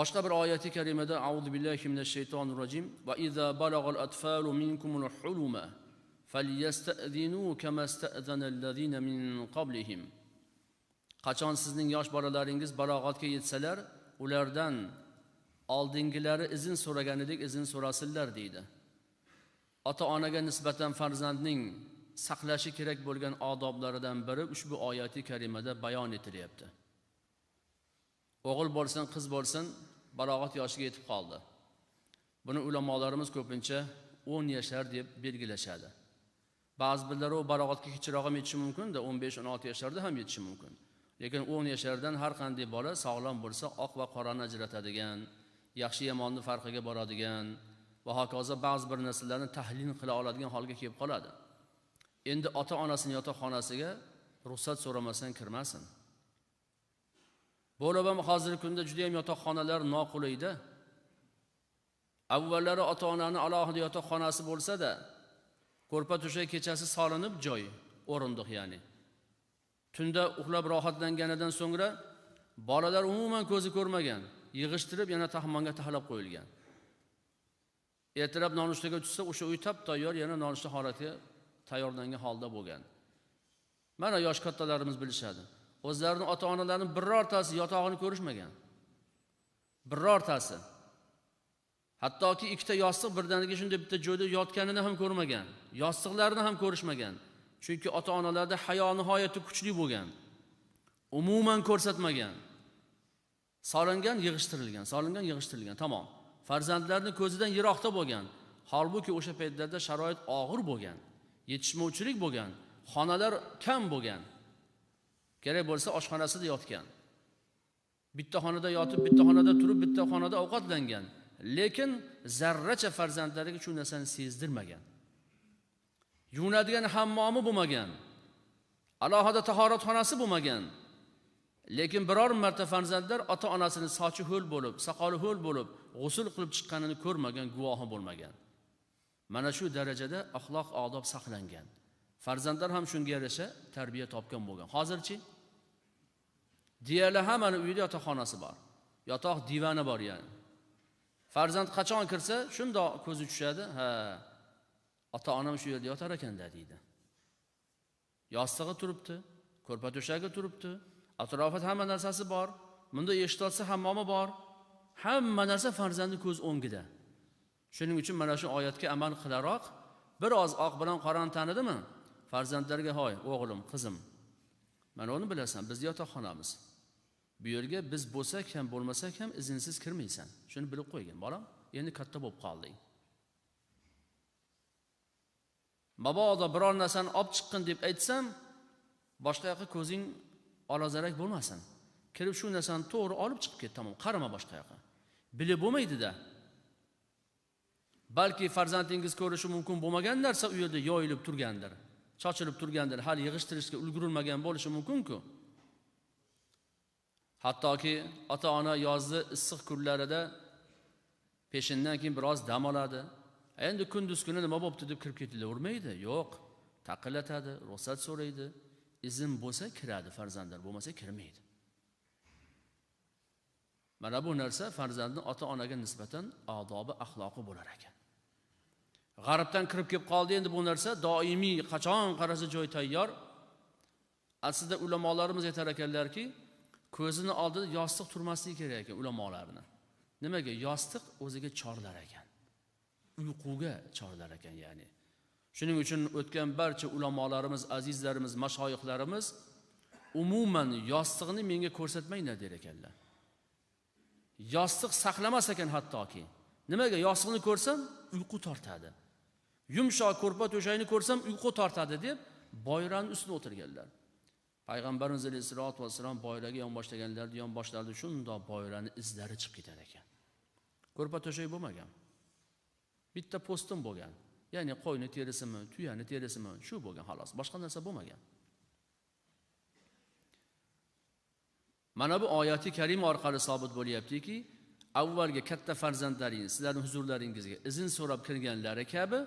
Boshqa bir oyati karimada A'udhu billahi minash shaytonir rojim va idza balagal atfalu minkumul huluma falyasta'dinu kama sta'dana allazina min qablihim. Qachon sizning yosh bolalaringiz balog'atga yetsalar, ulardan oldingilari izn so'raganidek izn so'rasinlar deydi. Ota-onaga nisbatan farzandning saqlashi kerak bo'lgan odoblaridan biri ushbu oyati karimada bayon etilyapti. O'g'il bo'lsin, qiz bo'lsin, balog'at yoshiga yetib qoldi. Buni ulamolarimiz ko'pincha 10 yashar deb belgilashadi. Ba'zi birlar u balog'atga kechroq ham yetishi mumkin-da, 15-16 yasharda ham yetishi mumkin. Lekin 10 yashardan har qanday bola sog'lom bo'lsa, oq va qorani ajratadigan, yaxshi yomonni farqiga boradigan va hokazo ba'zi bir narsalarni tahlil qila oladigan holga kelib qoladi. Endi ota-onasining yotoqxonasiga ruxsat so'ramasdan kirmasin. Bo'lib ham hozirgi kunda juda ham yotoqxonalar noqulayda. Avvallari ota-onani alohida yotoqxonasi bo'lsa-da, ko'rpa-to'shak kechasi solinib joy, o'rindiq ya'ni. Tunda uxlab rohatlanganidan so'ngra bolalar umuman ko'zi ko'rmagan, yig'ishtirib yana taxmonga taxlab qo'yilgan. Ertalab nonushtaga tushsa, o'sha uy tayyor yana nonushta holatiga tayyorlangan holda bo'lgan. Mana yosh kattalarimiz bilishadi. O'zlarining ota-onalarining birortasi yotog'ini ko'rishmagan. Birortasi. Hattoki ikkita yostiq birdaniga shunday bitta joyda yotganini ham ko'rmagan. Yostiqlarini ham ko'rishmagan. Chunki ota-onalarda hayo nihoyatda kuchli bo'lgan. Umuman ko'rsatmagan. Solingan, yig'ishtirilgan, tamom. Farzandlarning ko'zidan yiroqda bo'lgan. Holbuki o'sha paytlarda sharoit og'ir bo'lgan, yetishmovchilik bo'lgan, xonalar kam bo'lgan. Kerak bo'lsa oshxonasida yotgan. Bitta xonada yotib, bitta xonada turib, bitta xonada ovqatlangan. Lekin zarracha farzandlariga shu narsani sezdirmagan. Yuvinadigan hammomi bo'lmagan. Alohida tahoratxonasi bo'lmagan. Lekin biror marta farzandlar ota-onasini sochi ho'l bo'lib, soqoli ho'l bo'lib, g'usul qilib chiqqanini ko'rmagan, guvohi bo'lmagan. Mana shu darajada axloq, odob saqlangan. Farzandlar ham shunga yarasha tarbiya topgan bo'lgan. Hozirchi diyalar hammaning uyida yotoqxonasi bor. Yotoq divani bor yani. Farzand qachon kirsa, shundoq ko'zi tushadi. Ha, ota-onam shu yerda yotar ekan-da deydi. Yostig'i turibdi, ko'rpa-to'shagi turibdi, atrofida hamma narsasi bor. Bunda eshik olsa hammomi bor. Hamma narsa farzandning ko'z o'ngida. Shuning uchun mana shu oyatga amal qilaroq, biroz oq bilan qorani tanidimi? Farzandlarga hoy, o'g'lim, qizim. Mana uni bilasan, biz yotoqxonamiz. Bu yerga biz bo'lsak ham, bo'lmasak ham izinsiz kirmaysan. Shuni bilib qo'ygin, bolam. Endi katta bo'lib qolding. Mabodo biror narsani olib chiqqin deb aytsam, boshqa yoqqa ko'zing olazarak bo'lmasin. Kirib shu narsani to'g'ri olib chiqib ket, tamom, qarama boshqa yoqqa. Bilib bo'lmaydi-da. Balki farzandingiz ko'rishi mumkin bo'lmagan narsa u yerda yoyilib turgandir, chochilib turgandir, hali yig'ishtirishga ulgurilmagan bo'lishi mumkin-ku. Hattoki ota-ona yozda issiq kunlarida peshindan keyin biroz dam oladi. Endi kunduz kuni nima bo'pti deb kirib ketilavermaydi. Yo'q, taqillatadi, ruxsat so'raydi. Izn bo'lsa kiradi farzandlar, bo'lmasa kirmaydi. Mana bu narsa farzandning ota-onaga nisbatan odobi, axloqi bo'lar ekan. G'arbdan kirib kelib qoldi endi bu narsa doimiy, qachon qarasa joy tayyor. Aslida ulamolarimiz aytar ekanlarki, ko'zini oldida yostiq turmasligi kerak ekan ulamolarni. Nimaga? Yostiq o'ziga chorlar ekan. Uyquga chorlar ekan ya'ni. Shuning uchun o'tgan barcha ulamolarimiz, azizlarimiz, mashoyixlarimiz umuman yostiqni menga ko'rsatmanglar der ekanlar. Yostiq saqlamas ekan hattoki. Nimaga? Yostiqni ko'rsam uyqu tortadi. Yumshoq ko'rpa-to'shakni ko'rsam uyqu tortadi deb boyraning ustida o'tirganlar. Payg'ambarimiz alayhisolatu vasallam boylarga yonboshlaganlarida yonboshlarida shundoq boyraning izlari chiqib ketar ekan. Ko'rpa-to'shak bo'lmagan. Bitta postim bo'lgan. Ya'ni qo'yni terisimi, tuyani terisimi, shu bo'lgan xolos. Boshqa narsa bo'lmagan. Mana bu oyati karim orqali sabit bo'lyaptiki, avvalgi katta farzandlaringiz sizlarning huzurlaringizga izn so'rab kirganlari kabi,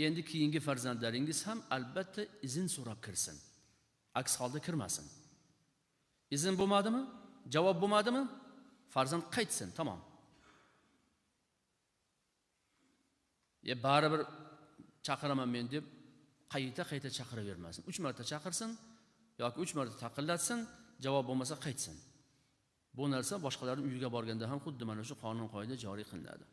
endi keyingi farzandlaringiz ham albatta izn so'rab kirsin. Aks holda kirmasin. Izn bo'lmadimi? Javob bo'lmadimi? Farzand qaytsin, tamom. baribir chaqiraman men deb qayta chaqiravermasin. 3 marta chaqirsin yoki 3 marta taqillatsin, javob bo'lmasa qaytsin. Bu narsa boshqalarning uyiga borganda ham xuddi mana shu qonun qoida joriy qilinadi.